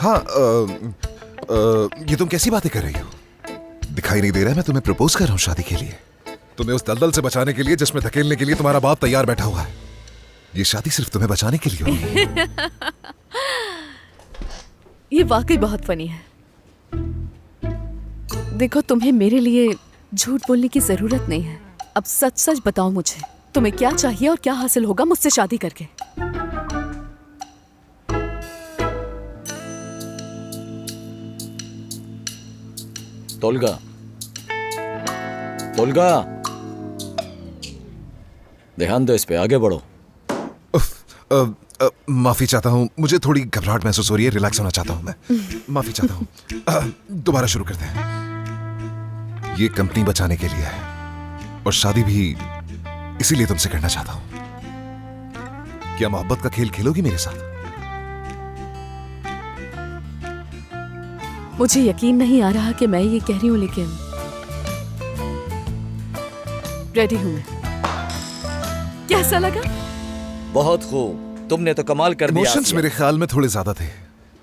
हाँ, ये तुम कैसी बातें कर रही हो? दिखाई नहीं दे रहा है मैं तुम्हें प्रपोज कर रहा हूँ शादी के लिए, तुम्हें उस दलदल से बचाने के लिए जिसमें धकेलने के लिए तुम्हारा बाप तैयार बैठा हुआ है। ये शादी सिर्फ तुम्हें बचाने के लिए होगी। ये वाकई बहुत फनी है। देखो, तुम्हें मेरे लिए झूठ बोलने की जरूरत नहीं है। अब सच सच बताओ मुझे, तुम्हें क्या चाहिए और क्या हासिल होगा मुझसे शादी करके? तोलगा, तोलगा, ध्यान दो इस पे, आगे बढ़ो। माफी चाहता हूँ, मुझे थोड़ी घबराहट महसूस हो रही है, रिलैक्स होना चाहता हूँ मैं। माफी चाहता हूँ। दोबारा शुरू करते हैं। ये कंपनी बचाने के लिए है और शादी भी इसीलिए तुमसे करना चाहता हूँ। क्या मोहब्बत का खेल खेलोगी मेरे साथ? मुझे यकीन नहीं आ रहा कि मैं ये कह रही हूँ, लेकिन रेडी हूँ मैं। कैसा लगा? बहुत खूब, तुमने तो कमाल कर दिया। इमोशंस मेरे ख्याल में थोड़े ज्यादा थे,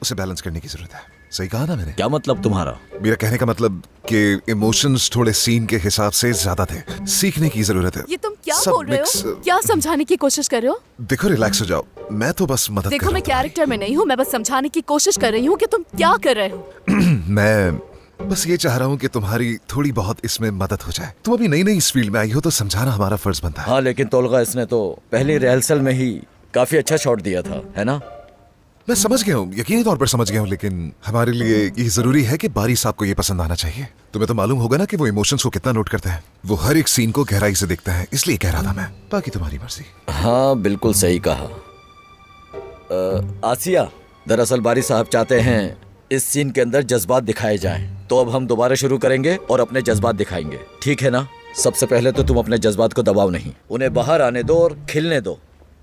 उसे बैलेंस करने की जरूरत है। सही कहा ना मैंने? क्या मतलब तुम्हारा? मेरा कहने का मतलब कि इमोशंस थोड़े सीन के हिसाब से ज्यादा थे, सीखने की जरूरत है। ये तुम क्या बोल रहे हो? क्या समझाने की कोशिश कर रहे हो? देखो, रिलैक्स हो जाओ, मैं तो बस मदद देखो, कर मैं रहा कैरेक्टर में नहीं हूँ, मैं बस समझाने की कोशिश कर रही हूँ कि तुम क्या कर रहे हो। मैं बस ये चाह रहा हूँ कि तुम्हारी थोड़ी बहुत इसमें मदद हो जाए। तुम अभी नई नई इस फील्ड में आई हो तो समझाना हमारा फर्ज बनता है। हाँ, लेकिन तोलगा, इसने तो पहली रिहर्सल में ही काफी अच्छा शॉट दिया था, है ना? मैं समझ गया हूँ, यकीनी तौर पर समझ गया हूँ, लेकिन हमारे लिए ये जरूरी है कि बारी साहब को ये पसंद आना चाहिए। तुम्हें तो मालूम होगा ना कि वो इमोशंस को कितना नोट करते हैं, वो हर एक सीन को गहराई से देखते हैं, इसलिए कह रहा था मैं। बाकी तुम्हारी मर्जी। हाँ, बिल्कुल सही कहा। आसिया, दरअसल बारी साहब चाहते हैं इस सीन के अंदर जज्बात दिखाए जाएं, तो अब हम दोबारा शुरू करेंगे और अपने जज्बात दिखाएंगे, ठीक है ना? सबसे पहले तो तुम अपने जज्बात को दबाओ नहीं, उन्हें बाहर आने दो और खिलने दो।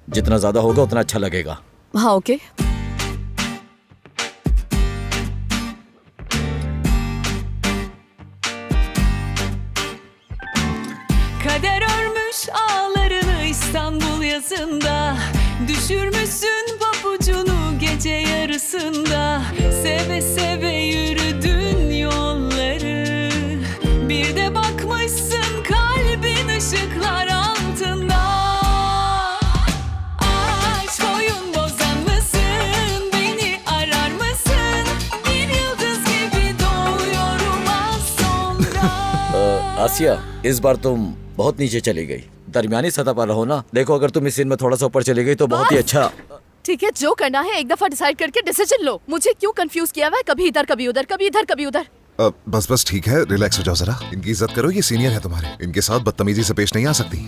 जितना ज्यादा होगा उतना अच्छा लगेगा। हाँ, okay. Kader örmüş ağlarını İstanbul yazında. Düşürmüşsün papucunu gece yarısında. Seve seve yürüdün yolları. Bir de bakmışsın kalbin ışıklar altında. Aşk oyun bozan mısın? Beni arar mısın? Bir yıldız gibi doğuyorum az sonra. आसिया, इस बार तुम बहुत नीचे चली गई, दरमियानी सतह पर रहो ना। देखो, अगर तुम इस सीन में थोड़ा सा ऊपर चली गई तो बहुत ही अच्छा। ठीक है, जो करना है एक दफा डिसाइड करके डिसीजन लो। मुझे क्यों कंफ्यूज किया हुआ है? कभी इधर कभी उधर, कभी इधर कभी उधर। बस बस ठीक है, रिलैक्स हो जाओ जरा। इनकी इज्जत करो, ये सीनियर है तुम्हारे, इनके साथ बदतमीजी से पेश नहीं आ सकती।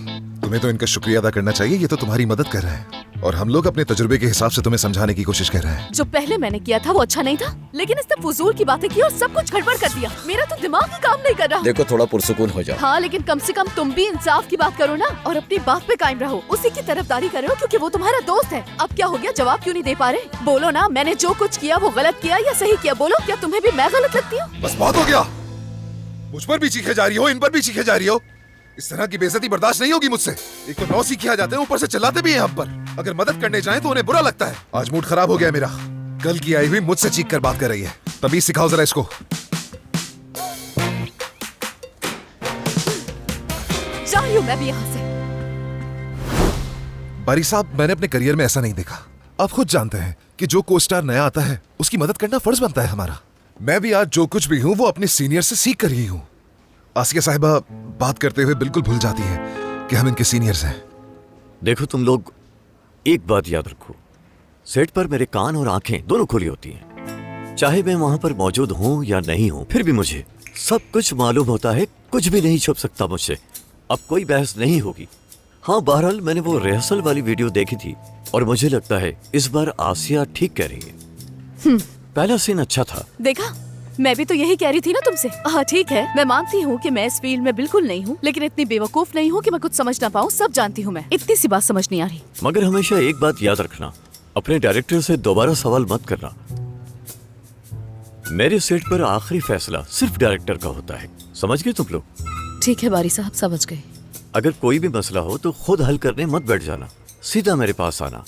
तुम्हें तो इनका शुक्रिया अदा करना चाहिए, ये तो तुम्हारी मदद कर रहे हैं और हम लोग अपने तजुर्बे के हिसाब से तुम्हें समझाने की कोशिश कर रहे हैं। जो पहले मैंने किया था वो अच्छा नहीं था, लेकिन इसने फजूल की बातें की और सब कुछ गड़बड़ कर दिया। मेरा तो दिमाग ही काम नहीं कर रहा। देखो, थोड़ा पुरसुकून हो जाओ। हाँ, लेकिन कम से कम तुम भी इंसाफ की बात करो ना और अपनी बात पे कायम रहो, उसी की तरफदारी करो क्योंकि वो तुम्हारा दोस्त है। अब क्या हो गया? जवाब क्यों नहीं दे पा रहे? बोलो ना, मैंने जो कुछ किया वो गलत किया या सही किया? बोलो, क्या तुम्हें भी मैं गलत लगती हूँ? बस बहुत हो गया, मुझ पर भी चीखे जा रही हो, इन पर भी चीखे जा रही हो। इस तरह की बेइज्जती बर्दाश्त नहीं होगी मुझसे। एक तो 9 सीखे आ जाते हैं, ऊपर से चिल्लाते भी हैं हम पर। अगर मदद करने जाएं तो उन्हें बुरा लगता है। आज मूड खराब हो गया मेरा। कल की आई हुई मुझसे चीख कर बात कर रही है, तभी सिखाओ जरा इसको। जाइयो मैं भी यहाँ से। बारी साहब, मैंने अपने करियर में ऐसा नहीं देखा। आप खुद जानते हैं कि जो को स्टार नया आता है उसकी मदद करना फर्ज बनता है हमारा। मैं भी आज जो कुछ भी हूँ वो अपने सीनियर से सीख कर ही हूँ। आसिया साहिबा बात करते हुए बिल्कुल भूल जाती हैं कि हम इनके सीनियर्स हैं। देखो, तुम लोग एक बात याद रखो, सेट पर मेरे कान और आंखें दोनों खुली होती हैं। चाहे मैं वहां पर मौजूद हूं या नहीं हूं, फिर भी मुझे सब कुछ मालूम होता है, कुछ भी नहीं छुप सकता मुझसे। अब कोई बहस नहीं होगी। हाँ, बहरहाल मैंने वो रिहर्सल वाली वीडियो देखी थी और मुझे लगता है इस बार आसिया ठीक कह रही है। पहला सीन अच्छा था। देखा, मैं भी तो यही कह रही थी ना तुमसे। हाँ ठीक है, मैं मानती हूँ कि मैं इस फील्ड में बिल्कुल नहीं हूँ, लेकिन इतनी बेवकूफ नहीं हूँ कि मैं कुछ समझ ना पाऊँ। सब जानती हूँ मैं, इतनी सी बात समझ नहीं आ रही। मगर हमेशा एक बात याद रखना, अपने डायरेक्टर से दोबारा सवाल मत करना। मेरे सेट पर आखिरी फैसला सिर्फ डायरेक्टर का होता है, समझ गए तुम लोग? ठीक है बारी साहब, समझ गए। अगर कोई भी मसला हो तो खुद हल करने मत बैठ जाना, सीधा मेरे पास आना।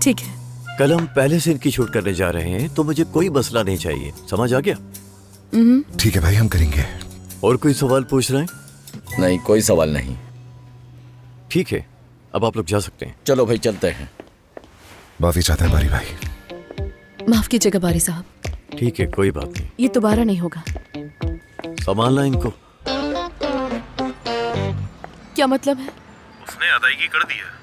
ठीक है, कल हम पहले सीन की शूट करने जा रहे हैं, तो मुझे कोई मसला नहीं चाहिए। समझ आ गया? ठीक है भाई, हम करेंगे। और कोई सवाल पूछ रहे हैं? नहीं, कोई सवाल नहीं। ठीक है, अब आप लोग जा सकते हैं। चलो भाई, चलते हैं। माफी चाहते हैं बारी भाई। माफ कीजिएगा बारी साहब, ठीक है, कोई बात नहीं। ये दोबारा नहीं होगा। संभालना इनको। क्या मतलब है? उसने अदायगी कर दी है।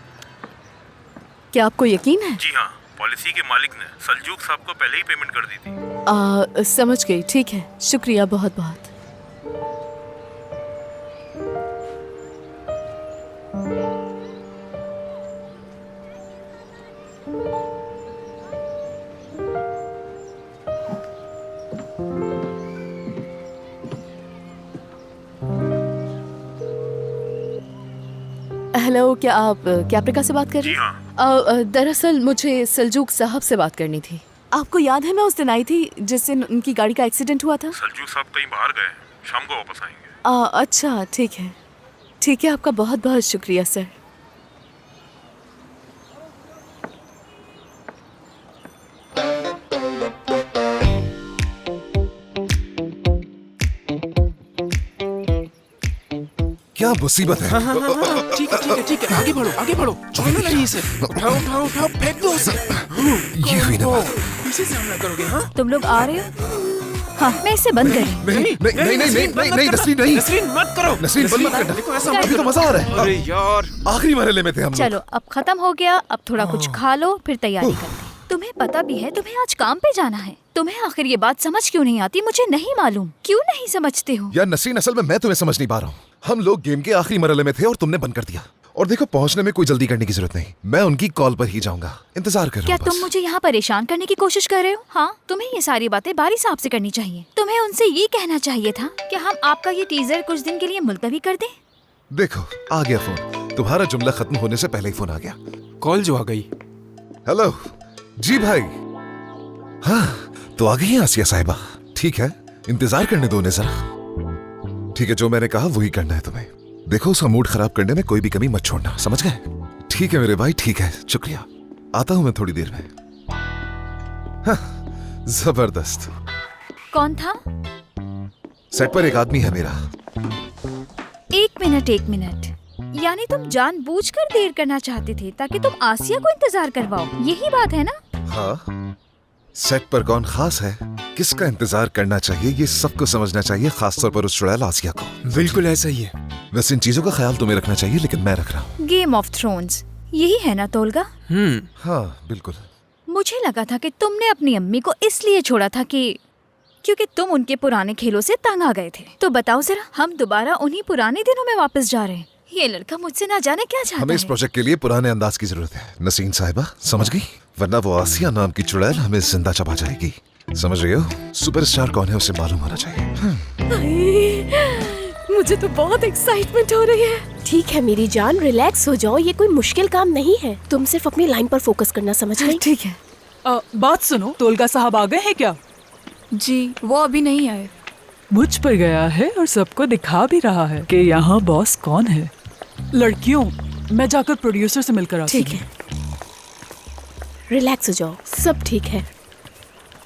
क्या आपको यकीन है? जी हाँ, पॉलिसी के मालिक ने सलजूक साहब को पहले ही पेमेंट कर दी थी। समझ गई, ठीक है, शुक्रिया बहुत बहुत। हेलो, क्या आप कैप्रिका से बात कर रहे जी हैं? हाँ। दरअसल मुझे सलजूक साहब से बात करनी थी। आपको याद है मैं उस दिन आई थी जिस दिन उनकी गाड़ी का एक्सीडेंट हुआ था? सलजूक साहब कहीं बाहर गए, शाम को वापस आएंगे। अच्छा, ठीक है, ठीक है, आपका बहुत बहुत शुक्रिया सर। क्या मुसीबत है? ठीक है, ठीक है, ठीक है, आगे बढ़ो, आगे बढ़ो। छोड़ो नहीं इसे। उठाओ, उठाओ, उठाओ, फेंक दो उसे। ये हुई ना बात। पीछे से हमला करोगे? हाँ? तुम लोग आ रहे हो? हाँ, मैं इसे बंद करूँ। नहीं नहीं नहीं नहीं नहीं नहीं नहीं, नसरीन नहीं, नसरीन मत करो। नसरीन बंद मत करना। देखो ऐसा अभी तो मजा आ रहा है। अरे यार, आखिरी मरहले में थे हम लोग। चलो, अब खत्म हो गया। अब थोड़ा कुछ खा लो, फिर तैयारी करते हैं। तुम्हें पता भी है तुम्हें आज काम पे जाना है। तुम्हें आखिर ये बात समझ क्यों नहीं आती, मुझे नहीं मालूम। क्यों नहीं समझते हो? यार नसरीन, असल में मैं तुम्हें समझ नहीं पा रहा हूँ। हम लोग गेम के आखिरी मरहले में थे और तुमने बंद कर दिया। और देखो, पहुंचने में कोई जल्दी करने की जरूरत नहीं, मैं उनकी कॉल पर ही जाऊंगा। इंतजार कर रहा क्या हूँ तुम बस। मुझे यहाँ परेशान करने की कोशिश कर रहे हो? हाँ, तुम्हें ये सारी बातें बारी साहब से करनी चाहिए। तुम्हें उनसे ये कहना चाहिए था कि हम आपका ये टीजर कुछ दिन के लिए मुलतवी कर दें। देखो, आ गया फोन। तुम्हारा जुमला खत्म होने से पहले ही फोन आ गया। कॉल जो आ गई। हेलो जी भाई। हाँ, तो आ गई हैं आसिया साहिबा। ठीक है, इंतजार करने दो उन्हें जरा। ठीक है, जो मैंने कहा वही करना है तुम्हें। देखो, उसका मूड खराब करने में कोई भी कमी मत छोड़ना, समझ गए? ठीक है मेरे भाई, ठीक है, शुक्रिया। आता हूं मैं थोड़ी देर में। हाँ, जबरदस्त। कौन था? सेट पर एक आदमी है मेरा। एक मिनट। यानी तुम जानबूझकर देर करना चाहते थे ताकि तुम आसिया को इंतजार करवाओ, यही बात है ना? हाँ, सेट पर कौन खास है, किसका इंतजार करना चाहिए, ये सबको समझना चाहिए, खासतौर पर उस चुड़ैल आसिया को। बिल्कुल ऐसा ही है। वैसे इन चीजों का ख्याल तुम्हें रखना चाहिए, लेकिन मैं रख रहा हूँ। गेम ऑफ थ्रोन्स, यही है ना तोलगा? हाँ बिल्कुल। मुझे लगा था कि तुमने अपनी अम्मी को इसलिए छोड़ा था क्योंकि तुम उनके पुराने खेलों से तंग आ गए थे। तो बताओ जरा, हम दोबारा उन्हीं पुराने दिनों में वापस जा रहे हैं। ये लड़का मुझसे ना जाने क्या चाहता हमें इस है। प्रोजेक्ट के लिए पुराने अंदाज की जरूरत है, नसीन साहिबा, समझ गई? वरना वो आसिया नाम की चुड़ैल हमें जिंदा चबा जाएगी। समझ रही हो? सुपरस्टार कौन है उसे मालूम होना चाहिए। मुझे तो बहुत एक्साइटमेंट हो रही है। ठीक है मेरी जान, रिलैक्स हो जाओ, ये कोई मुश्किल काम नहीं है। तुम सिर्फ अपनी लाइन पर फोकस करना, समझ गई? ठीक है। बात सुनो, तोलगा साहब आ गए हैं क्या? जी, वो अभी नहीं आए। मुझ पर गया है और सबको दिखा भी रहा है कि यहाँ बॉस कौन है। लड़कियों, मैं जाकर प्रोड्यूसर से मिलकर आती ठीक है, रिलैक्स हो जाओ, सब ठीक है।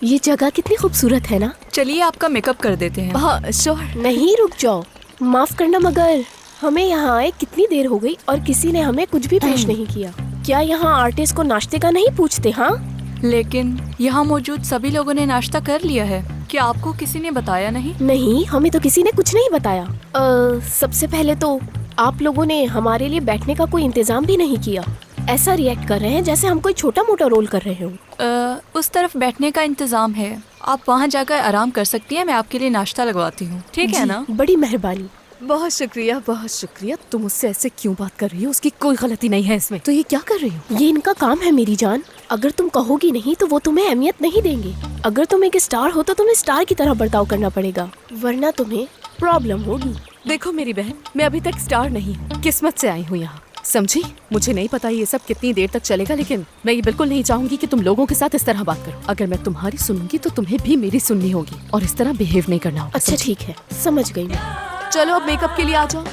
ये जगह कितनी खूबसूरत है ना। चलिए आपका मेकअप कर देते हैं। हाँ श्योर। नहीं, रुक जाओ, माफ करना, मगर हमें यहाँ आए कितनी देर हो गई और किसी ने हमें कुछ भी पेश नहीं किया। क्या यहाँ आर्टिस्ट को नाश्ते का नहीं पूछते? हाँ, लेकिन यहाँ मौजूद सभी लोगों ने नाश्ता कर लिया है। क्या आपको किसी ने बताया नहीं? नहीं, हमें तो किसी ने कुछ नहीं बताया। सबसे पहले तो आप लोगों ने हमारे लिए बैठने का कोई इंतजाम भी नहीं किया। ऐसा रिएक्ट कर रहे हैं जैसे हम कोई छोटा मोटा रोल कर रहे हो। उस तरफ बैठने का इंतजाम है, आप वहाँ जाकर आराम कर सकती हैं। मैं आपके लिए नाश्ता लगवाती हूँ, ठीक है ना? बड़ी मेहरबानी। बहुत शुक्रिया, बहुत शुक्रिया। तुम उससे ऐसे क्यों बात कर रही हो? उसकी कोई गलती नहीं है इसमें। तो ये क्या कर रही हो? ये इनका काम है मेरी जान। अगर तुम कहोगी नहीं तो वो तुम्हें अहमियत नहीं देंगे। अगर तुम एक स्टार हो तो तुम्हें स्टार की तरह बर्ताव करना पड़ेगा, वरना तुम्हें प्रॉब्लम होगी। देखो मेरी बहन, मैं अभी तक स्टार नहीं हूँ, किस्मत से आई हूँ यहाँ, समझी? मुझे नहीं पता ये सब कितनी देर तक चलेगा, लेकिन मैं ये बिल्कुल नहीं चाहूंगी कि तुम लोगों के साथ इस तरह बात करो। अगर मैं तुम्हारी सुनूंगी तो तुम्हें भी मेरी सुननी होगी, और इस तरह बिहेव नहीं करना होगा। अच्छा ठीक है, समझ गई मैं। चलो अब मेकअप के लिए आ जाओ।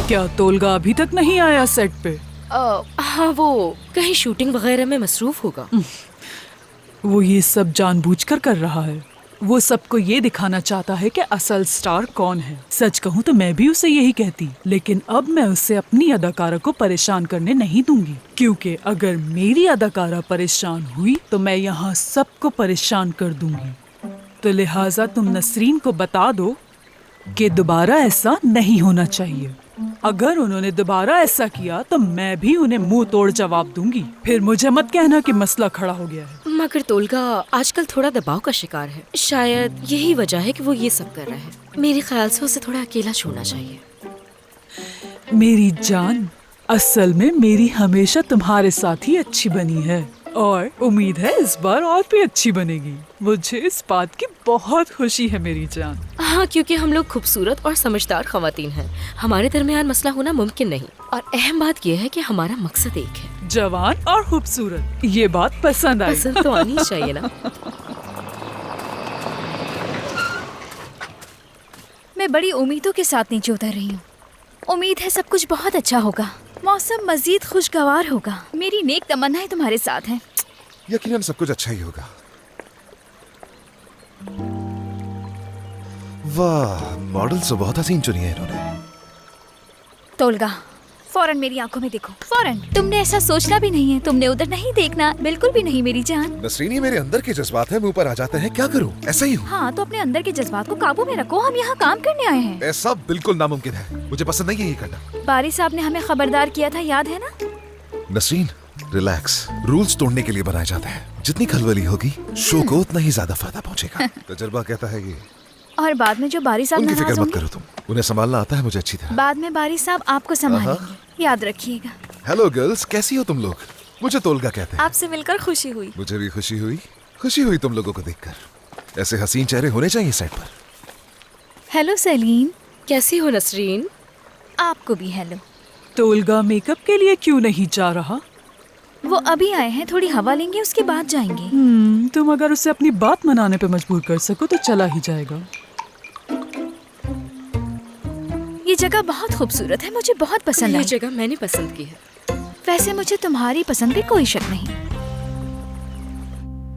क्या तोलगा अभी तक नहीं आया सेट पे? हाँ, वो कहीं शूटिंग वगैरह में मसरूफ होगा। वो ये सब जानबूझकर कर रहा है। वो सबको ये दिखाना चाहता है कि असल स्टार कौन है। सच कहूँ तो मैं भी उसे यही कहती, लेकिन अब मैं उसे अपनी अदाकारा को परेशान करने नहीं दूंगी, क्योंकि अगर मेरी अदाकारा परेशान हुई तो मैं यहाँ सबको परेशान कर दूंगी। तो लिहाजा तुम नसरीन को बता दो कि दोबारा ऐसा नहीं होना चाहिए। अगर उन्होंने दोबारा ऐसा किया तो मैं भी उन्हें मुंह तोड़ जवाब दूंगी। फिर मुझे मत कहना कि मसला खड़ा हो गया है। मगर तोलगा आजकल थोड़ा दबाव का शिकार है। शायद यही वजह है कि वो ये सब कर रहा है। मेरे ख्याल से उसे थोड़ा अकेला छोड़ना चाहिए। मेरी जान, असल में मेरी हमेशा तुम्हारे साथ ही अच्छी बनी है और उम्मीद है इस बार और भी अच्छी बनेगी। मुझे इस बात की बहुत खुशी है मेरी जान। हाँ, क्योंकि हम लोग खूबसूरत और समझदार खवातीन हैं। हमारे दरमियान मसला होना मुमकिन नहीं। और अहम बात यह है कि हमारा मकसद एक है। जवान और खूबसूरत, ये बात पसंद आई। पसंद तो आनी चाहिए ना। मैं बड़ी उम्मीदों के साथ नीचे उतर रही हूँ। उम्मीद है सब कुछ बहुत अच्छा होगा, मौसम मजीद खुशगवार होगा। मेरी नेक तमन्नाएं तुम्हारे साथ हैं। यकीनन सब कुछ अच्छा ही होगा। वाह, मॉडल तो बहुत हसीन चुनी है इन्होंने। तोलगा, फौरन मेरी आंखों में देखो, फौरन। तुमने ऐसा सोचना भी नहीं है, तुमने उधर नहीं देखना, बिल्कुल भी नहीं मेरी जान। नसरीन, ये मेरे अंदर के जज्बात है, मुंह पर आ जाते हैं, क्या करूं? ऐसा ही हूँ। हाँ, तो अपने अंदर के जज्बात को काबू में रखो। हम यहाँ काम करने आए हैं। ऐसा बिल्कुल नामुमकिन है। मुझे पसंद नहीं है ये करना। बारी साहब ने हमें खबरदार किया था, याद है ना? नसरीन, रिलैक्स। रूल्स तोड़ने के लिए बनाए जाते हैं। जितनी खलबली होगी शो को उतना ही ज्यादा फायदा पहुंचेगा। तजुर्बा कहता है ये। और बाद में जो बारी साहब उनकी नाराज फिक्र मत होंगे, करो तुम। उन्हें संभालना आता है मुझे अच्छी तरह। बाद में बारी साहब आपको संभालेंगे, याद रखिएगा। हेलो गर्ल्स, कैसी हो तुम लोग? मुझे तोलगा कहते हैं। आपसे मिलकर खुशी हुई। मुझे भी खुशी हुई। खुशी हुई तुम लोगों को देखकर। ऐसे हसीन चेहरे होने चाहिए सेट पर। हेलो सलीम, कैसी हो नसरीन? आपको भी हेलो। तोलगा मेकअप के लिए क्यों नहीं जा रहा? वो अभी आए हैं, थोड़ी हवा लेंगे, उसके बाद जाएंगे। तुम अगर उसे अपनी बात मनाने पे मजबूर कर सको तो चला ही जाएगा। ये जगह बहुत खूबसूरत है, मुझे बहुत पसंद ये आई। जगह मैंने पसंद की है। वैसे मुझे तुम्हारी पसंद पे कोई शक नहीं।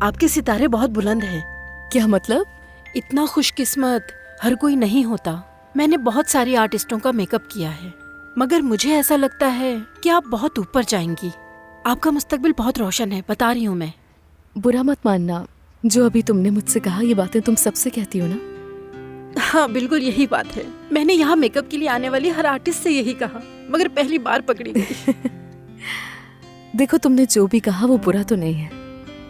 आपके सितारे बहुत बुलंद हैं। क्या मतलब? इतना खुशकिस्मत हर कोई नहीं होता। मैंने बहुत सारे आर्टिस्टों का मेकअप किया है, मगर मुझे ऐसा लगता है कि आप बहुत ऊपर जाएंगी। आपका मुस्तकबिल बहुत रोशन है, बता रही हूँ मैं। बुरा मत मानना, जो अभी तुमने मुझसे कहा ये बातें तुम सबसे कहती हो ना। हाँ, बिल्कुल यही बात है। मैंने यहाँ मेकअप के लिए आने वाली हर आर्टिस्ट से यही कहा, मगर पहली बार पकड़ी गई। देखो, तुमने जो भी कहा वो बुरा तो नहीं है।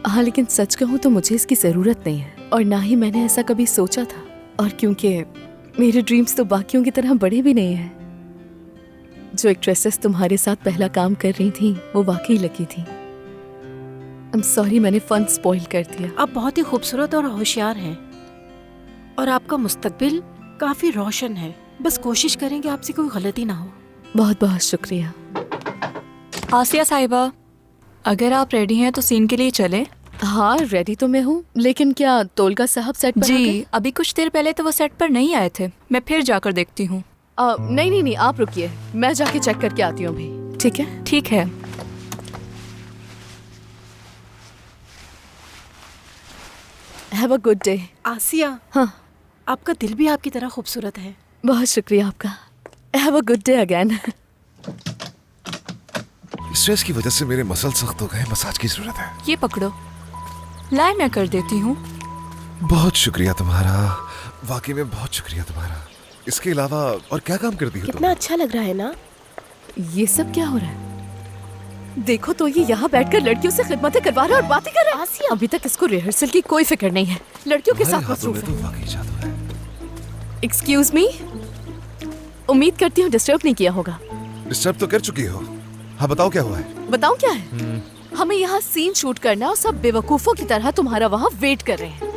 हाँ, लेकिन सच कहूँ तो मुझे इसकी जरूरत नहीं है, और ना ही मैंने ऐसा कभी सोचा था। और क्योंकि मेरे ड्रीम्स तो बाकियों की तरह बड़े भी नहीं हैं। जो एक्ट्रेसेस तुम्हारे साथ पहला काम कर रही थी वो वाकई लकी थी। I'm sorry, मैंने फन स्पॉइल कर दिया। आप बहुत ही खूबसूरत और होशियार हैं, और आपका मुस्तकबिल काफी रोशन है। बस कोशिश करें कि आपसे कोई गलती ना हो। बहुत बहुत शुक्रिया। आसिया साहिबा, अगर आप रेडी हैं तो सीन के लिए चले। हाँ, रेडी तो मैं हूँ, लेकिन क्या तोलगा साहब सेट पर आ गए? जी, अभी कुछ देर पहले तो वो सेट पर नहीं आए थे। मैं फिर जाकर देखती हूँ। नहीं, आप रुकिए, मैं जाके चेक करके आती हूँ अभी। ठीक है? ठीक है। Have a good day. Asiya, हाँ, आपका दिल भी आपकी तरह खूबसूरत है। बहुत शुक्रिया आपका। Have a good day again. Stress की वजह से मेरे मसल सख्त हो गए, मसाज की जरूरत है। ये पकड़ो, लाए मैं कर देती हूँ। बहुत शुक्रिया तुम्हारा, वाकई में बहुत शुक्रिया तुम्हारा। इसके अलावा और क्या काम करती हो तुम? कितना अच्छा लग रहा है ना। ये सब क्या हो रहा है? देखो तो, ये यहाँ बैठकर लड़कियों से खिदमतें करवा रहा है और बातें कर रहा है। आसिया, अभी तक इसको रिहर्सल की कोई फिक्र नहीं है, लड़कियों के साथ हाथों में मसरूफ तो है। वाकई जादू है। एक्सक्यूज मी, उम्मीद करती हूँ डिस्टर्ब नहीं किया होगा। डिस्टर्ब तो कर चुकी हो। हाँ, बताओ क्या हुआ है? बताऊं क्या है? हमें यहाँ सीन शूट करना है और सब बेवकूफों की तरह तुम्हारा वहाँ वेट कर रहे हैं।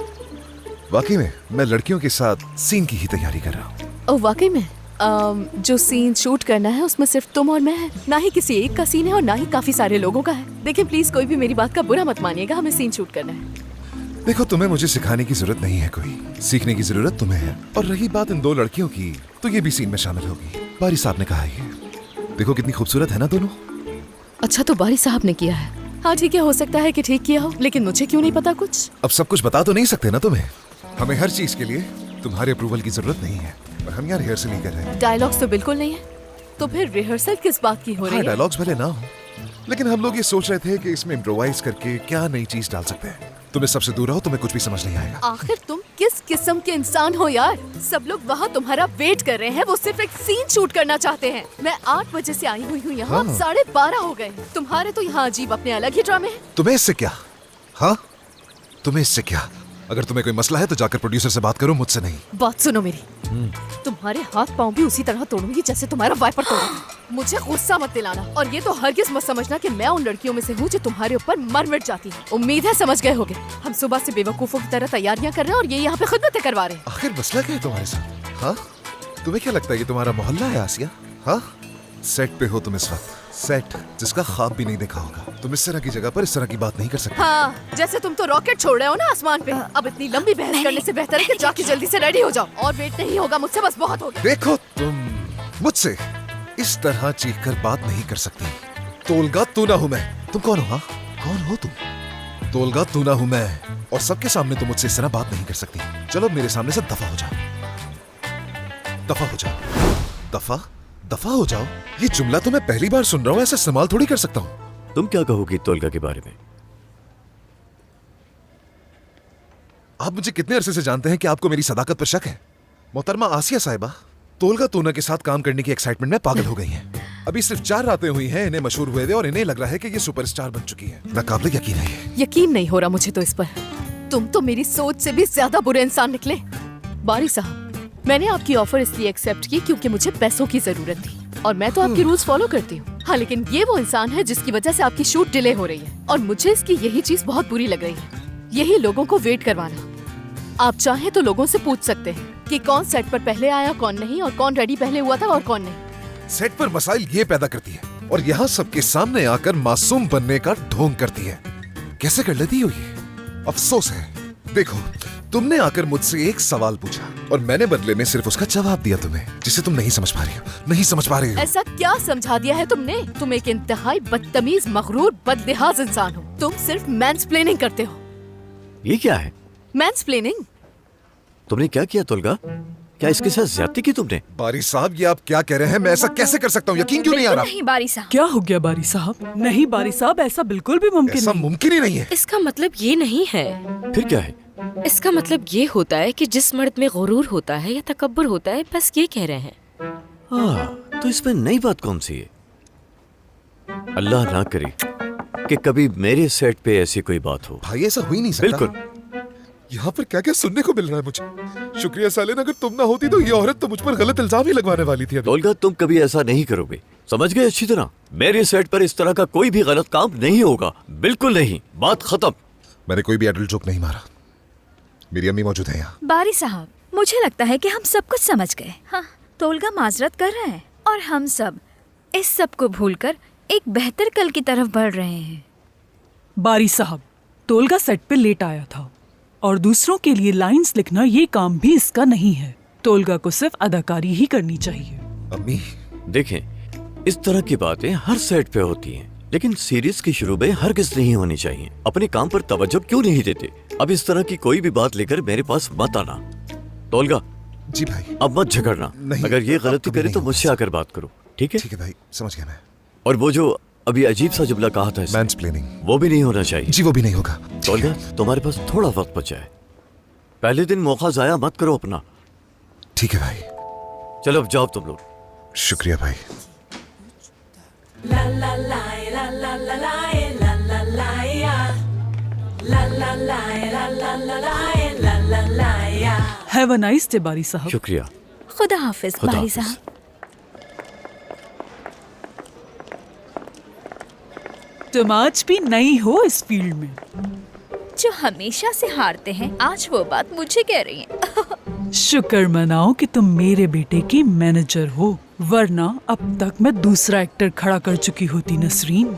वाकई में मैं लड़कियों के साथ सीन की ही तैयारी कर रहा हूँ। ओह, वाकई में? जो सीन शूट करना है उसमें सिर्फ तुम और मैं है, ना ही किसी एक का सीन है और ना ही काफी सारे लोगों का है। देखिए प्लीज, कोई भी मेरी बात का बुरा मत मानिएगा, हमें सीन शूट करना है। देखो, तुम्हें मुझे सिखाने की जरूरत नहीं है, कोई सीखने की जरूरत तुम्हें है। और रही बात इन दो लड़कियों की, तो ये भी सीन में शामिल होगी। बारी साहब ने कहा ये। देखो कितनी खूबसूरत है ना दोनों। अच्छा तो बारी साहब ने किया है। हाँ ठीक है, हो सकता है कि ठीक किया हो, लेकिन मुझे क्यों नहीं पता कुछ। अब सब कुछ बता तो नहीं सकते ना तुम्हें। हमें हर चीज के लिए तुम्हारे अप्रूवल की जरूरत नहीं है, और हम यहाँ रिहर्सल ही कर रहे हैं। डायलॉग्स तो बिल्कुल नहीं है, तो फिर रिहर्सल किस बात की हो रही हाँ, है? डायलॉग्स भले ना हो, लेकिन हम लोग ये सोच रहे थे कि इसमें इम्प्रोवाइज करके क्या नई चीज डाल सकते हैं। तुम्हें सबसे दूर रहो, तुम्हें कुछ भी समझ नहीं आएगा। आखिर तुम किस किस्म के इंसान हो यार? सब लोग वहाँ तुम्हारा वेट कर रहे हैं, वो सिर्फ एक सीन शूट करना चाहते हैं। मैं 8 बजे से आई हुई हूँ यहाँ, हाँ। 12:30 हो गए। तुम्हारे तो यहाँ अजीब अपने अलग ही ड्रामे हैं। तुम्हें इससे क्या? हाँ, तुम्हें इससे क्या? अगर तुम्हें कोई मसला है तो जाकर प्रोड्यूसर से बात करो, मुझसे नहीं। बात सुनो मेरी, तुम्हारे हाथ पांव भी उसी तरह तोड़ूंगी जैसे तुम्हारा वाइपर तोड़ा। मुझे गुस्सा मत दिलाना, और ये तो हरगिज मत समझना कि मैं उन लड़कियों में से हूँ जो तुम्हारे ऊपर मर मिट जाती है। उम्मीद है समझ गए होगे। हम सुबह से बेवकूफों की तरह तैयारियां कर रहे हैं और ये यहाँ पे खिदमतें करवा रहे हैं। आखिर मसला क्या है तुम्हारे साथ? हाँ, तुम्हें क्या लगता है ये तुम्हारा मोहल्ला है आसिया? हाँ, सेट पे हो तुम इस वक्त, सेट जिसका ख्वाब भी नहीं देखा होगा। तुम इस तरह की जगह पर इस तरह की बात नहीं कर सकते। हाँ, जैसे तुम तो रॉकेट छोड़ रहे हो ना आसमान पे। अब इतनी लंबी बहस करने से बेहतर है कि जाके जल्दी से रेडी हो जाओ, और वेट नहीं होगा मुझसे, बस बहुत हो गया। देखो, तुम मुझसे इस तरह चीख कर बात नहीं कर सकती। तोलगा तू ना हूँ मैं। तुम कौन हो? हाँ, कौन हो तुम? तोलगा तू ना हूँ मैं, और सबके सामने तुम मुझसे इस तरह बात नहीं कर सकती। चलो मेरे सामने से दफा हो जाओ, दफा हो जाओ, दफा दफा हो जाओ। ये जुमला तो मैं पहली बार सुन रहा हूँ, ऐसा इस्तेमाल थोड़ी कर सकता हूँ। तुम क्या कहोगी तोलगा के बारे में? आप मुझे कितने अरसे से जानते हैं कि आपको मेरी सदाकत पर शक है? मोहतरमा आसिया साहिबा, तोलगा तोना के साथ काम करने की एक्साइटमेंट में पागल हो गई हैं। अभी सिर्फ 4 रातें हुई हैं इन्हें मशहूर हुए थे, और इन्हें लग रहा है कि ये सुपरस्टार बन चुकी है। ना काबिल यकीन है ये। यकीन नहीं हो रहा मुझे तो इस पर। तुम तो मेरी सोच से भी ज्यादा बुरे इंसान निकले। बारी साहब, मैंने आपकी ऑफर इसलिए एक्सेप्ट की क्योंकि मुझे पैसों की जरूरत थी, और मैं तो आपके रूल्स फॉलो करती हूँ। हाँ, लेकिन ये वो इंसान है जिसकी वजह से आपकी शूट डिले हो रही है, और मुझे इसकी यही चीज बहुत बुरी लग रही है। यही लोगों को वेट करवाना। आप चाहें तो लोगों से पूछ सकते हैं कि कौन सेट पर पहले आया, कौन नहीं, और कौन रेडी पहले हुआ था और कौन नहीं। सेट पर मसाइल ये पैदा करती है, और यहाँ सबके सामने आकर मासूम बनने का ढोंग करती है। कैसे कर लेती हो ये? अफसोस है। देखो, तुमने आकर मुझसे एक सवाल पूछा, और मैंने बदले में सिर्फ उसका जवाब दिया तुम्हें, जिसे तुम नहीं समझ पा रही हो। नहीं समझ पा रही हो। ऐसा क्या समझा दिया है तुमने? तुम एक इंतहाई बदतमीज, मगरूर, बदलिहाज इंसान हो। तुम सिर्फ मैंसप्लेनिंग करते हो। ये क्या है? मैंसप्लेनिंग? तुमने क्या किया तोलगा? क्या इसके साथ ज्यादती की तुमने? बारी साहब, ये आप क्या कह रहे हैं? मैं ऐसा कैसे कर सकता हूँ? यकीन क्यों नहीं आ रहा? नहीं बारी साहब। क्या हो गया बारी साहब? नहीं बारी साहब, ऐसा बिल्कुल भी मुमकिन ऐसा नहीं। मुमकिन ही नहीं है। इसका मतलब ये नहीं है। फिर क्या है? इसका मतलब ये होता है कि जिस मर्द में गुरूर होता है या तकब्बुर होता है, बस ये कह रहे हैं। तो इसमें नई बात कौन सी है? अल्लाह ना करे कि कभी मेरे सेट पे ऐसी कोई बात हो। भाई ऐसा हो ही नहीं सकता। बिल्कुल। यहाँ पर क्या क्या सुनने को मिल रहा है मुझे। शुक्रिया सालिन, अगर तुम ना होती तो ये औरत तो मुझ पर गलत इल्जाम ही लगवाने वाली थी। तोलगा, तुम कभी ऐसा नहीं करोगे, समझ गए अच्छी तरह? मेरे सेट पर इस तरह का कोई भी गलत काम नहीं होगा, बिल्कुल नहीं। बात खत्म। मैंने कोई भी एडल्ट जोक नहीं मारा। मेरी अम्मी मौजूद है यहाँ। बारी साहब, मुझे लगता है कि हम सब कुछ समझ गए। हाँ, तोलगा माजरत कर रहे हैं, और हम सब इस सब को भूलकर एक बेहतर कल की तरफ बढ़ रहे हैं। बारी साहब, तोलगा सेट पे लेट आया था, और दूसरों के लिए लाइंस लिखना ये काम भी इसका नहीं है। तोलगा को सिर्फ अदाकारी ही करनी चाहिए। अम्मी देखें, इस तरह की बातें हर सेट पे होती हैं, लेकिन सीरीज की शुरू में हरगिज़ नहीं होनी चाहिए। अपने काम पर तवज्जो क्यों नहीं देते? अब इस तरह की कोई भी बात लेकर मेरे पास मत आना। तोलगा जी भाई, अब मत झगड़ना। अगर ये गलती करे तो मुझसे आकर बात करो, ठीक है? ठीक है भाई, समझ गया मैं। और वो जो अभी अजीब सा जुमला कहा था, मैंसप्लेनिंग, वो भी नहीं होना चाहिए। जी वो भी नहीं होगा। तोलगा, तुम्हारे पास थोड़ा वक्त बचा है, पहले दिन मौका जाया मत करो अपना। ठीक है भाई। चलो अब जाओ तुम लोग। शुक्रिया भाई। हैव अ नाइस डे बारी साहब। शुक्रिया। खुदा हाफिज खुदा बारी हाफिज। साहब। तुम आज भी नई हो इस फील्ड में। जो हमेशा से हारते हैं, आज वो बात मुझे कह रही हैं। शुक्र मनाओ कि तुम मेरे बेटे की मैनेजर हो, वरना अब तक मैं दूसरा एक्टर खड़ा कर चुकी होती नसरीन।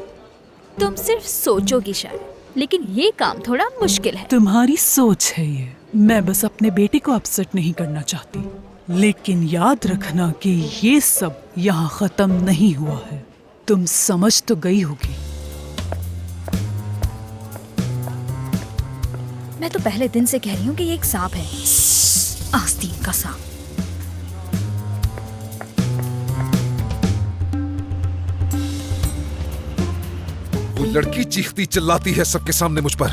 तुम सिर्फ सोचोगी शायद, लेकिन ये काम थोड़ा मुश्किल है। तुम्हारी सोच है ये। मैं बस अपने बेटे को अपसेट नहीं करना चाहती, लेकिन याद रखना कि ये सब यहाँ खत्म नहीं हुआ है। तुम समझ तो गई होगी। मैं तो पहले दिन से कह रही हूँ कि ये एक सांप है, आस्तीन का सांप। वो लड़की चीखती चिल्लाती है सबके सामने मुझ पर।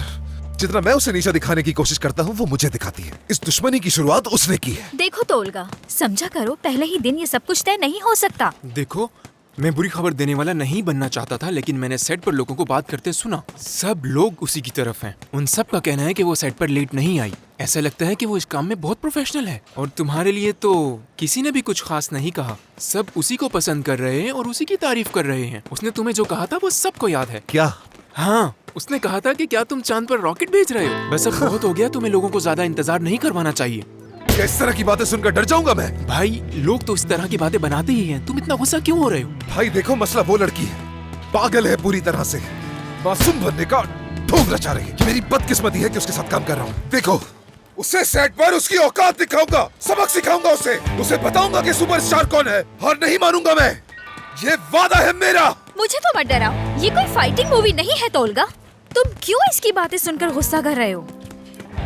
जितना मैं उसे नीचा दिखाने की कोशिश करता हूँ वो मुझे दिखाती है। इस दुश्मनी की शुरुआत उसने की है। देखो तो ओल्गा, समझा करो, पहले ही दिन ये सब कुछ तय नहीं हो सकता। देखो, मैं बुरी खबर देने वाला नहीं बनना चाहता था, लेकिन मैंने सेट पर लोगों को बात करते सुना। सब लोग उसी की तरफ हैं। उन सब का कहना है कि वो सेट पर लेट नहीं आई। ऐसा लगता है कि वो इस काम में बहुत प्रोफेशनल है। और तुम्हारे लिए तो किसी ने भी कुछ खास नहीं कहा। सब उसी को पसंद कर रहे हैं और उसी की तारीफ कर रहे हैं। उसने तुम्हें जो कहा था वो सबको याद है। क्या? हाँ, उसने कहा था कि क्या तुम चांद पर रॉकेट भेज रहे हो। बस अब बहुत हो गया, तुम्हें लोगों को ज्यादा इंतजार नहीं करवाना चाहिए। क्या इस तरह की बातें सुनकर डर जाऊंगा मैं? भाई, लोग तो इस तरह की बातें बनाते ही हैं। तुम इतना गुस्सा क्यों हो रहे हो? भाई देखो, मसला वो लड़की है, पागल है पूरी तरह से। मासूम बनने का ढोंग रचा रही है कि मेरी बदकिस्मती है कि उसके साथ काम कर रहा हूँ। देखो, उसे सेट पर उसकी औकात दिखाऊंगा, सबक सिखाऊंगा उसे बताऊंगा कि सुपरस्टार कौन है। और नहीं मानूंगा मैं, ये वादा है मेरा। मुझे तो मत डराओ, ये कोई फाइटिंग मूवी नहीं है तोलगा। तुम क्यों इसकी बातें सुनकर गुस्सा कर रहे हो?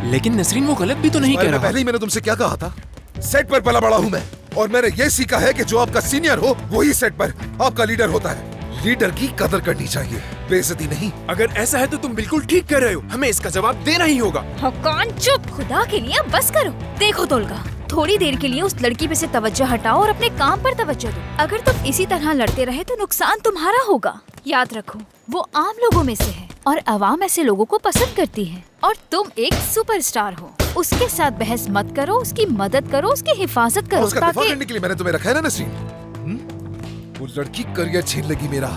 लेकिन नसरीन वो गलत भी तो नहीं कह रहा। पहले ही मैंने तुमसे क्या कहा था? सेट पर पला बड़ा हूँ मैं, और मैंने ये सीखा है कि जो आपका सीनियर हो वही सेट पर आपका लीडर होता है। लीडर की कदर करनी चाहिए, बेइज्जती नहीं। अगर ऐसा है तो तुम बिल्कुल ठीक कर रहे हो। हमें इसका जवाब देना ही होगा। हकान चुप, खुदा के लिए बस करो। देखो तोलगा, थोड़ी देर के लिए उस लड़की पे से तवज्जो हटाओ और अपने काम पर तवज्जो दो। अगर तुम इसी तरह लड़ते रहे तो नुकसान तुम्हारा होगा। याद रखो, वो आम लोगों में से है और आवाम ऐसे लोगों को पसंद करती है। और तुम एक सुपरस्टार हो। उसके साथ बहस मत करो, उसकी मदद करो, उसकी हिफाजत करो। उसका दिफा करने के लिए मैंने तुम्हें रखा है ना नसरीन। वो लड़की करियर छीन लेगी मेरा।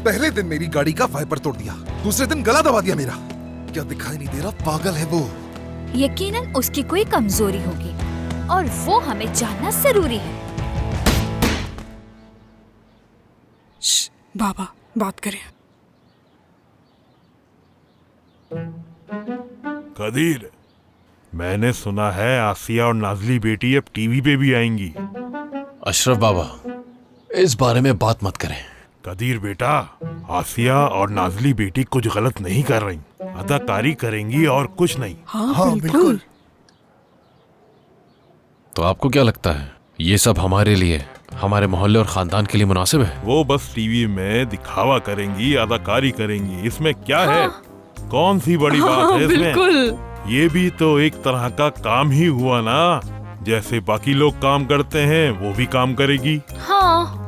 पहले दिन मेरी गाड़ी का वाइपर तोड़ दिया, दूसरे दिन गला दबा दिया मेरा। क्या दिखाई नहीं दे रहा? पागल है वो। यकीनन उसकी कोई कमजोरी होगी और वो हमें जानना जरूरी है। बाबा बात करें। कदीर, मैंने सुना है आसिया और नाजली बेटी अब टीवी पे भी आएंगी। अशरफ बाबा, इस बारे में बात मत करें। कदीर बेटा, आसिया और नाजली बेटी कुछ गलत नहीं कर रही, अदाकारी करेंगी और कुछ नहीं। हाँ, बिल्कुल। तो आपको क्या लगता है ये सब हमारे लिए, हमारे मोहल्ले और खानदान के लिए मुनासिब है? वो बस टीवी में दिखावा करेंगी, अदाकारी करेंगी, इसमें क्या है? कौन सी बड़ी बात है इसमें? बिल्कुल। ये भी तो एक तरह का काम ही हुआ ना। जैसे बाकी लोग काम करते हैं वो भी काम करेगी। हाँ।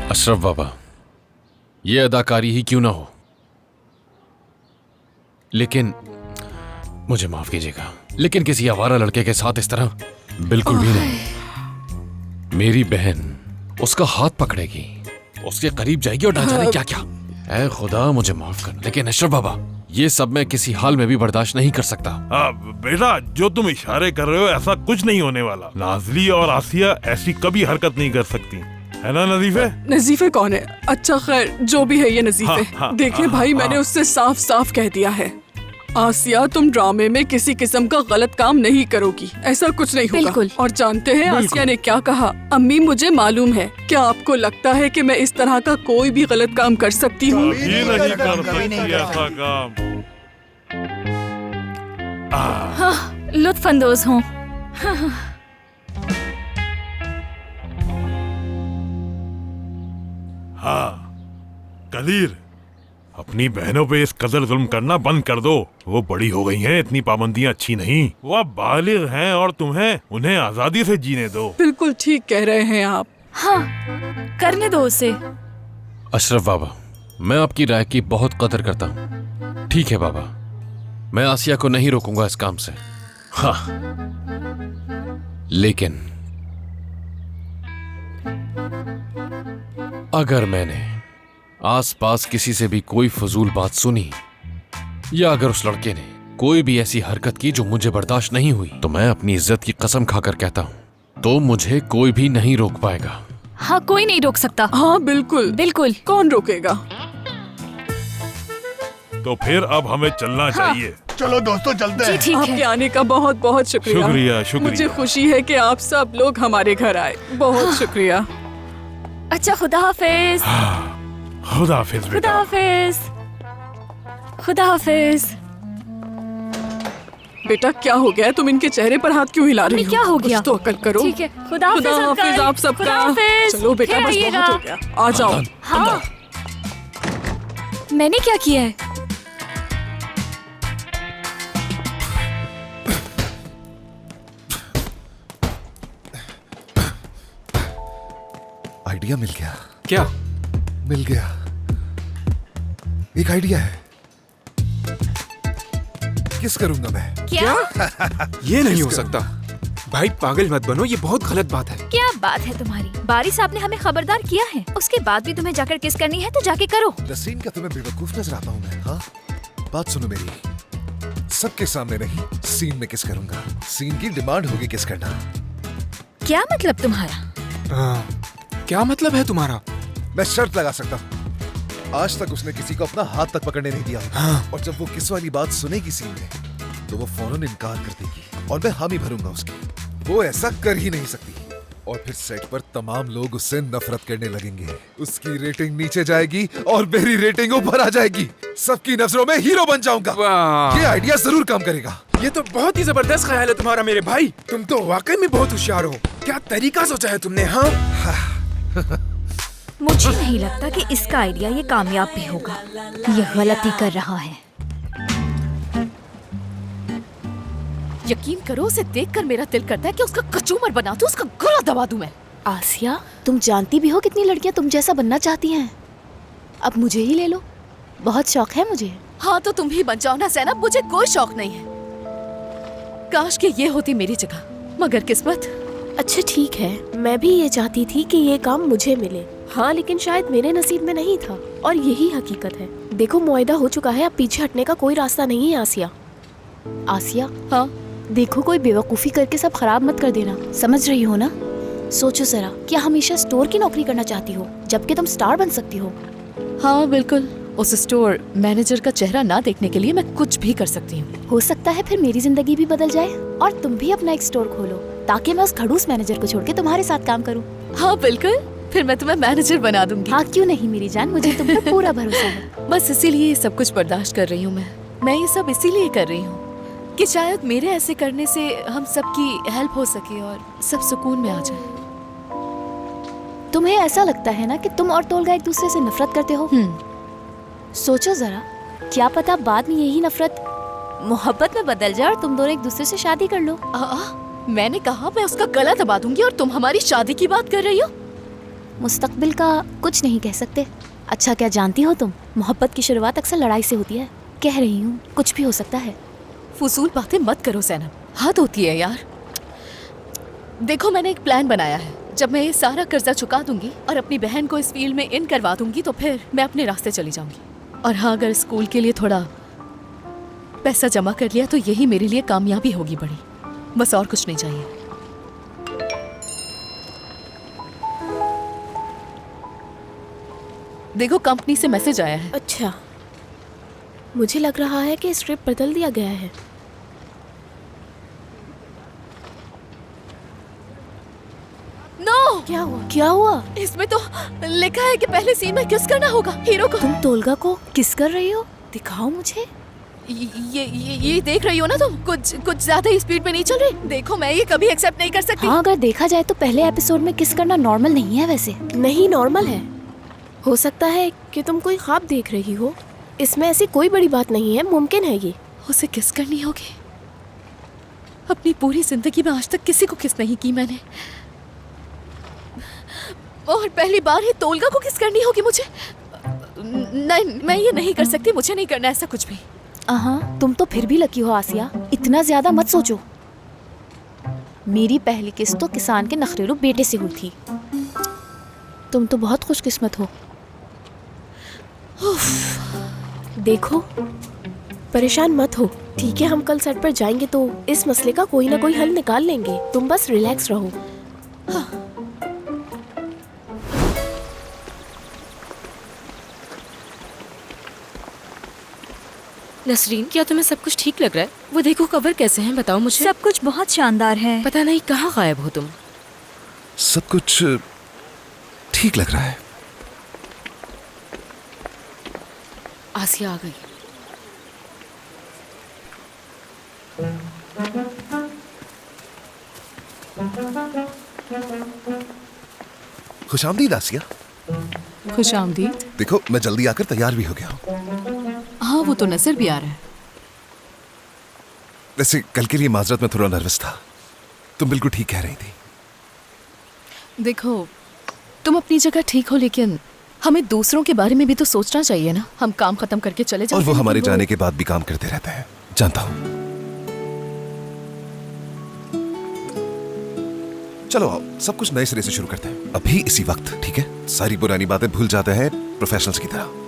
अशरफ बाबा, ये अदाकारी ही क्यों ना हो, लेकिन मुझे माफ कीजिएगा, लेकिन किसी आवारा लड़के के साथ इस तरह बिल्कुल भी नहीं। मेरी बहन उसका हाथ पकड़ेगी, उसके करीब जाएगी और ना जाने क्या क्या। ऐ खुदा मुझे माफ करना, लेकिन अशरफ बाबा ये सब मैं किसी हाल में भी बर्दाश्त नहीं कर सकता। बेटा, जो तुम इशारे कर रहे हो ऐसा कुछ नहीं होने वाला। नाजली और आसिया ऐसी कभी हरकत नहीं कर सकती, है ना नजीफे? नजीफे कौन है? अच्छा खैर, जो भी है ये नजीफे। देखिए भाई, मैंने उससे साफ साफ कह दिया है, आसिया तुम ड्रामे में किसी किस्म का गलत काम नहीं करोगी, ऐसा कुछ नहीं होगा। बिल्कुल। और जानते हैं आसिया ने क्या कहा? अम्मी, मुझे मालूम है। क्या आपको लगता है कि मैं इस तरह का कोई भी गलत काम कर सकती हूँ? नहीं कर सकती ऐसा काम। हाँ, लुत्फानंदोज हूँ। हाँ कदीर, अपनी बहनों पे इस कदर जुल्म करना बंद कर दो। वो बड़ी हो गई हैं, इतनी पाबंदियां अच्छी नहीं। वो अब बालिग हैं और तुम्हें उन्हें आजादी से जीने दो। बिल्कुल ठीक कह रहे हैं आप। हाँ, करने दो उसे। अशरफ बाबा, मैं आपकी राय की बहुत कदर करता हूँ। ठीक है बाबा, मैं आसिया को नहीं रोकूंगा इस काम से। हाँ, लेकिन अगर मैंने आसपास किसी से भी कोई फजूल बात सुनी, या अगर उस लड़के ने कोई भी ऐसी हरकत की जो मुझे बर्दाश्त नहीं हुई, तो मैं अपनी इज्जत की कसम खाकर कहता हूँ, तो मुझे कोई भी नहीं रोक पाएगा। हाँ, कोई नहीं रोक सकता। हाँ बिल्कुल बिल्कुल। कौन रोकेगा? तो फिर अब हमें चलना चाहिए। चलो दोस्तों चलते हैं। आपके आने का बहुत बहुत शुक्रिया। शुक्रिया, शुक्रिया। मुझे खुशी है कि आप सब लोग हमारे घर आए। बहुत शुक्रिया। अच्छा, खुदा हाफिज। खुदा हाफिज खुदा बेटा। हाफिज। खुदा हाफिज। बेटा क्या हो गया है? तुम इनके चेहरे पर हाथ क्यों हिला रही हो? क्या हो गया? कुछ तो अकल करो। ठीक है, खुदा हाफिज हाफिज अंकल। आप सबका। खुदा हाफिज। चलो बेटा, फिर बस आइएगा। बहुत हो गया। आ जाओ। हाँ। मैंने क्या किया है? आइडिया मिल गया। क्या? मिल गया, एक आइडिया है। किस करूंगा मैं? क्या? ये नहीं हो सकता। भाई पागल मत बनो, ये बहुत गलत बात है। क्या बात है तुम्हारी? बारी साहब ने हमें खबरदार किया है, उसके बाद भी तुम्हें जाकर किस करनी है तो जाके करो। नसीम, क्या तुम्हें बेवकूफ नजर आता हूँ मैं? हाँ, बात सुनो मेरी। सबके सामने नहीं, सीन में किस करूंगा। सीन की डिमांड होगी किस करना। क्या मतलब तुम्हारा? क्या मतलब है तुम्हारा? मैं शर्त लगा सकता हूँ, आज तक उसने किसी को अपना हाथ तक पकड़ने नहीं दिया। और जब वो किस वाली बात सुनेगी सीन में, तो वो फौरन इनकार कर देगी और मैं हामी भरूंगा उसकी। वो ऐसा कर ही नहीं सकती। और फिर सेट पर तमाम लोग उससे नफरत करने लगेंगे। उसकी रेटिंग नीचे जाएगी और मेरी रेटिंग ऊपर आ जाएगी। सबकी नजरों में हीरो बन जाऊंगा। ये आइडिया जरूर काम करेगा। ये तो बहुत ही जबरदस्त ख्याल है तुम्हारा मेरे भाई। तुम तो वाकई में बहुत होशियार हो। क्या तरीका सोचा है तुमने? हाँ। मुझे नहीं लगता कि इसका आइडिया ये कामयाब भी होगा। ये गलती कर रहा है। यकीन करो, उसे देखकर मेरा दिल करता है कि उसका कचूमर बना दूं, उसका गला दबा दूं मैं। आसिया, तुम जानती भी हो कितनी लड़कियां तुम जैसा बनना चाहती हैं। अब मुझे ही ले लो, बहुत शौक है मुझे। हाँ तो तुम ही बन जाओ ना ज़ैनब, मुझे कोई शौक नहीं है। काश कि ये होती मेरी जगह, मगर किस्मत। अच्छा ठीक है, मैं भी ये चाहती थी कि ये काम मुझे मिले। हाँ, लेकिन शायद मेरे नसीब में नहीं था और यही हकीकत है। देखो, मुआयदा हो चुका है, अब पीछे हटने का कोई रास्ता नहीं है। आसिया, आसिया। हाँ देखो, कोई बेवकूफ़ी करके सब खराब मत कर देना, समझ रही हो ना? सोचो जरा, क्या हमेशा स्टोर की नौकरी करना चाहती हो जबकि तुम स्टार बन सकती हो? हाँ बिल्कुल, उस स्टोर मैनेजर का चेहरा ना देखने के लिए मैं कुछ भी कर सकती हूँ। हो सकता है फिर मेरी जिंदगी भी बदल जाए और तुम भी अपना एक स्टोर खोलो, ताकि मैं उस खड़ूस मैनेजर को छोड़ के तुम्हारे साथ काम करूँ। हाँ बिल्कुल, फिर मैं तुम्हें मैनेजर बना दूंगी। हाँ क्यों नहीं मेरी जान, मुझे तुम पर पूरा भरोसा है। बस इसीलिए ये सब कुछ बर्दाश्त कर रही हूँ मैं ये सब इसीलिए कर रही हूँ कि शायद मेरे ऐसे करने से हम सबकी हेल्प हो सके और सब सुकून में आ जाए। तुम्हें ऐसा लगता है ना कि तुम और तोलगा एक दूसरे से नफरत करते हो? सोचो जरा, क्या पता बाद में यही नफरत मोहब्बत में बदल जाए और तुम दोनों एक दूसरे से शादी कर लो। मैंने कहा मैं उसका गला दबा दूंगी और तुम हमारी शादी की बात कर रही हो? मुस्तकबिल का कुछ नहीं कह सकते। अच्छा, क्या जानती हो तुम, मोहब्बत की शुरुआत अक्सर लड़ाई से होती है। कह रही हूँ, कुछ भी हो सकता है। फुसूल बातें मत करो ज़ैनब, हद होती है यार। देखो, मैंने एक प्लान बनाया है। जब मैं ये सारा कर्जा चुका दूंगी और अपनी बहन को इस फील्ड में इन करवा दूंगी तो फिर मैं अपने रास्ते चली जाऊंगी। और हाँ, अगर स्कूल के लिए थोड़ा पैसा जमा कर लिया तो यही मेरे लिए कामयाबी होगी बड़ी, बस और कुछ नहीं चाहिए। देखो, कंपनी से मैसेज आया है। अच्छा, मुझे लग रहा है कि स्क्रिप्ट बदल दिया गया है। नो! क्या हुआ? क्या हुआ? इसमें तो लिखा है कि पहले सीन में किस करना होगा हीरो को। तुम तोलगा को किस कर रही हो? दिखाओ मुझे। ये देख रही हो ना तुम? कुछ ज्यादा ही स्पीड में नहीं चल रही? देखो, मैं ये कभी एक्सेप्ट नहीं कर सकती। हाँ, अगर देखा जाए तो पहले एपिसोड में किस करना नॉर्मल नहीं है। वैसे नहीं नॉर्मल है। हो सकता है कि तुम कोई ख्वाब देख रही हो। इसमें ऐसी कोई बड़ी बात नहीं है, मुमकिन है ये। उसे किस करनी होगी? अपनी पूरी जिंदगी में आज तक किसी को किस नहीं की मैंने, और पहली बार ही तोलगा को किस करनी होगी मुझे। नहीं, मैं ये नहीं कर सकती, मुझे नहीं करना ऐसा कुछ भी। हाँ, तुम तो फिर भी लकी हो आसिया, इतना ज्यादा मत सोचो। मेरी पहली किस्त तो किसान के नखरेलू बेटे से हुई थी। तुम तो बहुत खुशकिस्मत हो। देखो, परेशान मत हो, ठीक है? हम कल सेट पर जाएंगे तो इस मसले का कोई ना कोई हल निकाल लेंगे। तुम बस रिलैक्स रहो। हाँ। नसरीन, क्या तुम्हें सब कुछ ठीक लग रहा है? वो देखो कवर कैसे हैं, बताओ मुझे। सब कुछ बहुत शानदार है। पता नहीं कहाँ गायब हो तुम। सब कुछ ठीक लग रहा है। आसिया आ गई। खुशामदीद आसिया। खुश आमदीद। देखो मैं जल्दी आकर तैयार भी हो गया हूँ। हाँ, वो तो नसर भी आ रहा है। वैसे कल के लिए माजरत में थोड़ा नर्वस था। तुम बिल्कुल ठीक कह रही थी। देखो, तुम अपनी जगह ठीक हो, लेकिन हमें दूसरों के बारे में भी तो सोचना चाहिए ना। हम काम खत्म करके चले जाते और वो हैं, हमारे लेकिन जाने के बाद भी काम करते रहते हैं, जानता हूँ। चलो आओ, सब कुछ नए सिरे से शुरू करते हैं, अभी इसी वक्त, ठीक है? सारी पुरानी बातें भूल जाते हैं प्रोफेशनल्स की तरह।